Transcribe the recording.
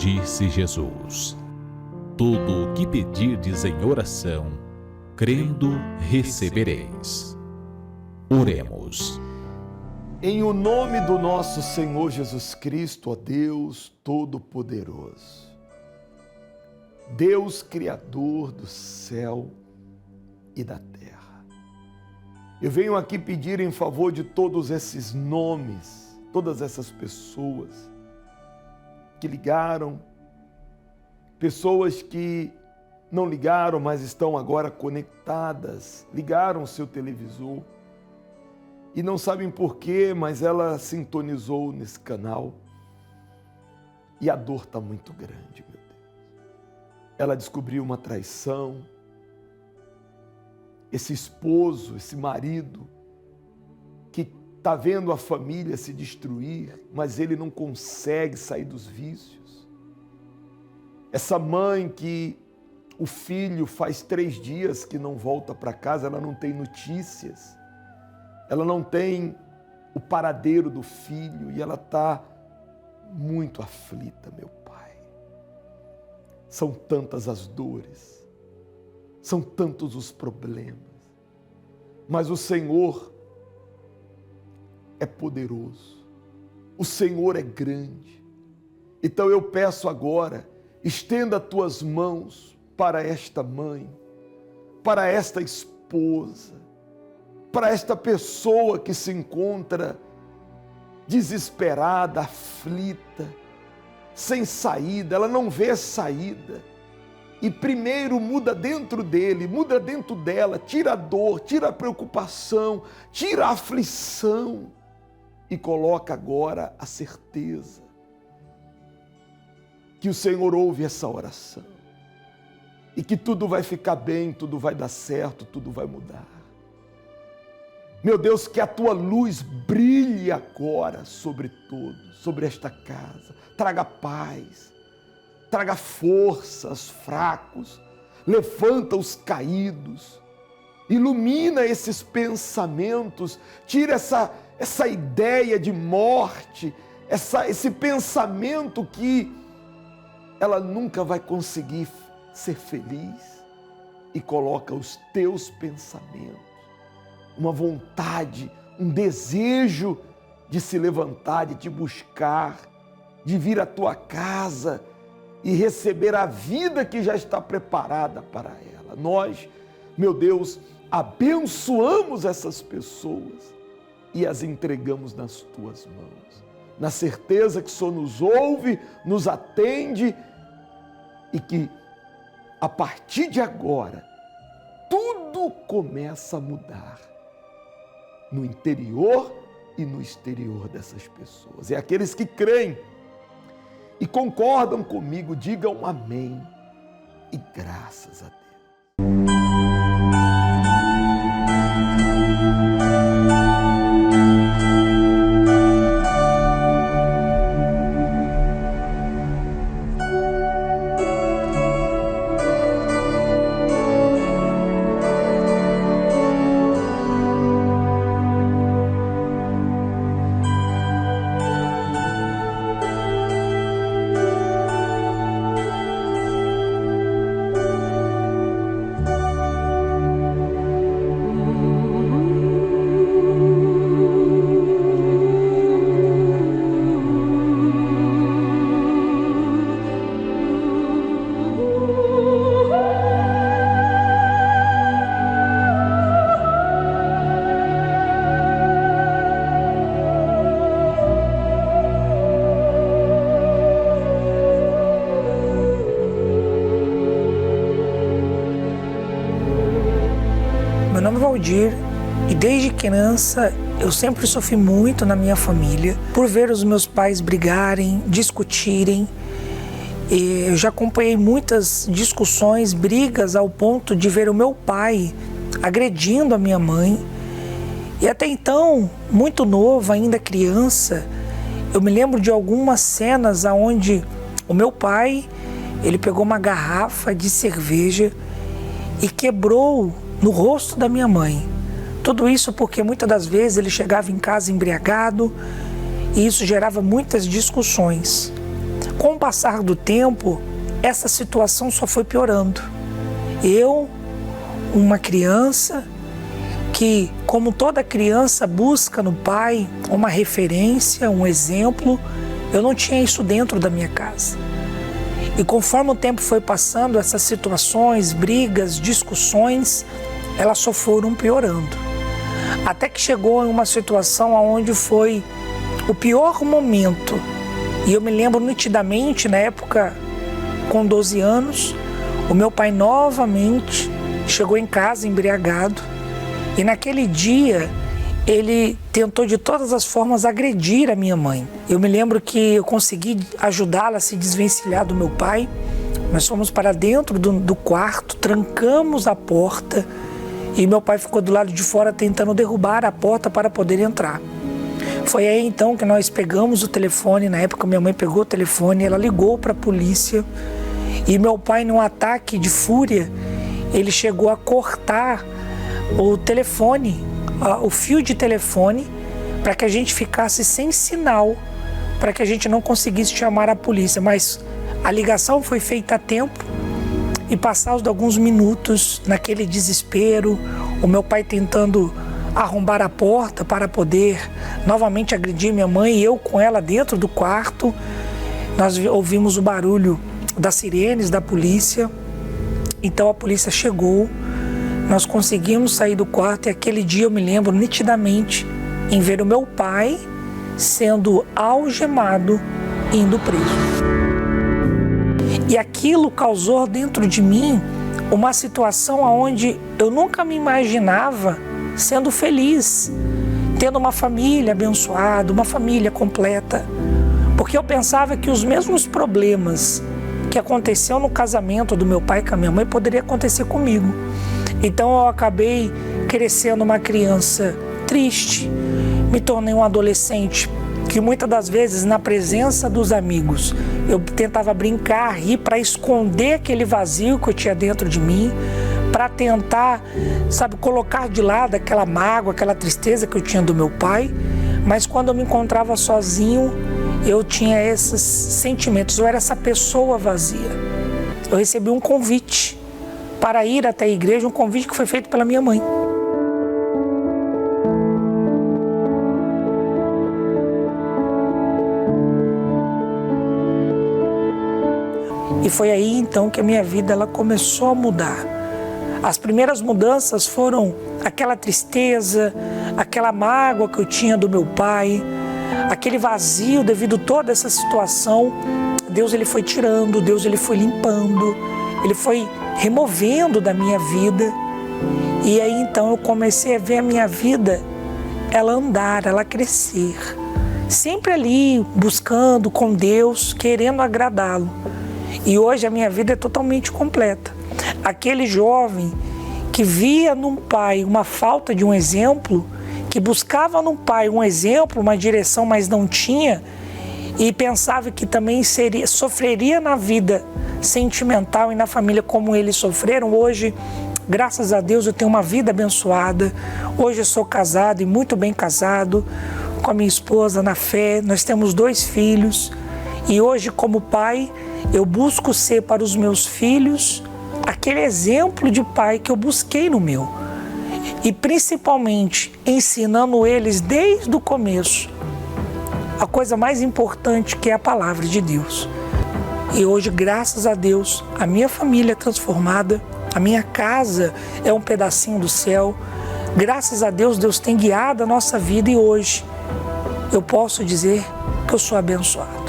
Disse Jesus: tudo o que pedirdes em oração, crendo, recebereis. Oremos. Em o nome do nosso Senhor Jesus Cristo, ó Deus Todo-Poderoso, Deus Criador do céu e da terra, eu venho aqui pedir em favor de todos esses nomes, todas essas pessoas que ligaram, pessoas que não ligaram, mas estão agora conectadas, ligaram o seu televisor e não sabem porquê, mas ela sintonizou nesse canal e a dor está muito grande, meu Deus. Ela descobriu uma traição, esse esposo, esse marido que está vendo a família se destruir, mas ele não consegue sair dos vícios. Essa mãe que o filho faz 3 dias que não volta para casa, ela não tem notícias, ela não tem o paradeiro do filho e ela está muito aflita, meu Pai. São tantas as dores, são tantos os problemas, mas o Senhor é poderoso, o Senhor é grande. Então eu peço agora, estenda as tuas mãos para esta mãe, para esta esposa, para esta pessoa que se encontra desesperada, aflita, sem saída, ela não vê saída. E primeiro muda dentro dele, muda dentro dela, tira a dor, tira a preocupação, tira a aflição e coloca agora a certeza que o Senhor ouve essa oração e que tudo vai ficar bem, tudo vai dar certo, tudo vai mudar. Meu Deus, que a tua luz brilhe agora sobre todos, sobre esta casa. Traga paz, traga força aos fracos, levanta os caídos, ilumina esses pensamentos, tira essa ideia de morte, esse pensamento que ela nunca vai conseguir ser feliz, e coloca os teus pensamentos, uma vontade, um desejo de se levantar, de te buscar, de vir à tua casa e receber a vida que já está preparada para ela. Nós, meu Deus, abençoamos essas pessoas e as entregamos nas tuas mãos, na certeza que o Senhor nos ouve, nos atende e que a partir de agora tudo começa a mudar no interior e no exterior dessas pessoas. E aqueles que creem e concordam comigo, digam amém e graças a Deus. Meu nome é Valdir e desde criança eu sempre sofri muito na minha família por ver os meus pais brigarem, discutirem. Eu já acompanhei muitas discussões, brigas ao ponto de ver o meu pai agredindo a minha mãe. E até então, muito novo, ainda criança, eu me lembro de algumas cenas onde o meu pai, ele pegou uma garrafa de cerveja e quebrou no rosto da minha mãe. Tudo isso porque muitas das vezes ele chegava em casa embriagado e isso gerava muitas discussões. com o passar do tempo, essa situação só foi piorando. Eu, uma criança que, como toda criança, busca no pai uma referência, um exemplo, eu não tinha isso dentro da minha casa. E conforme o tempo foi passando, essas situações, brigas, discussões, elas só foram piorando. Até que chegou em uma situação onde foi o pior momento. E eu me lembro nitidamente, na época, com 12 anos, o meu pai novamente chegou em casa embriagado. E naquele dia, ele tentou de todas as formas agredir a minha mãe. Eu me lembro que eu consegui ajudá-la a se desvencilhar do meu pai. Nós fomos para dentro do quarto, trancamos a porta e meu pai ficou do lado de fora tentando derrubar a porta para poder entrar. Foi aí então que nós pegamos o telefone. Na época minha mãe pegou o telefone, ela ligou para a polícia e meu pai, num ataque de fúria, ele chegou a cortar o telefone, o fio de telefone, para que a gente ficasse sem sinal, para que a gente não conseguisse chamar a polícia. Mas a ligação foi feita a tempo e passados alguns minutos, naquele desespero, o meu pai tentando arrombar a porta para poder novamente agredir minha mãe e eu com ela dentro do quarto, nós ouvimos o barulho das sirenes da polícia. Então a polícia chegou, nós conseguimos sair do quarto e aquele dia eu me lembro nitidamente em ver o meu pai sendo algemado e indo preso. E aquilo causou dentro de mim uma situação onde eu nunca me imaginava sendo feliz, tendo uma família abençoada, uma família completa. Porque eu pensava que os mesmos problemas que aconteceu no casamento do meu pai com a minha mãe poderia acontecer comigo. Então eu acabei crescendo uma criança triste, me tornei um adolescente que muitas das vezes na presença dos amigos eu tentava brincar, rir para esconder aquele vazio que eu tinha dentro de mim, para tentar, colocar de lado aquela mágoa, aquela tristeza que eu tinha do meu pai. Mas quando eu me encontrava sozinho, eu tinha esses sentimentos, eu era essa pessoa vazia. Eu recebi um convite para ir até a igreja, um convite que foi feito pela minha mãe. E foi aí então que a minha vida ela começou a mudar. As primeiras mudanças foram aquela tristeza, aquela mágoa que eu tinha do meu pai, aquele vazio devido a toda essa situação. Deus ele foi tirando, Deus ele foi limpando, ele foi removendo da minha vida. E aí então eu comecei a ver a minha vida, ela andar, ela crescer. Sempre ali buscando com Deus, querendo agradá-lo. E hoje a minha vida é totalmente completa. Aquele jovem que via num pai uma falta de um exemplo, que buscava num pai um exemplo, uma direção, mas não tinha, e pensava que também sofreria na vida sentimental e na família como eles sofreram. Hoje, graças a Deus, eu tenho uma vida abençoada. Hoje eu sou casado e muito bem casado com a minha esposa na fé. Nós temos 2 filhos e hoje, como pai, eu busco ser para os meus filhos aquele exemplo de pai que eu busquei no meu. E principalmente ensinando eles desde o começo a coisa mais importante, que é a palavra de Deus. E hoje, graças a Deus, a minha família é transformada, a minha casa é um pedacinho do céu. Graças a Deus, Deus tem guiado a nossa vida e hoje eu posso dizer que eu sou abençoado.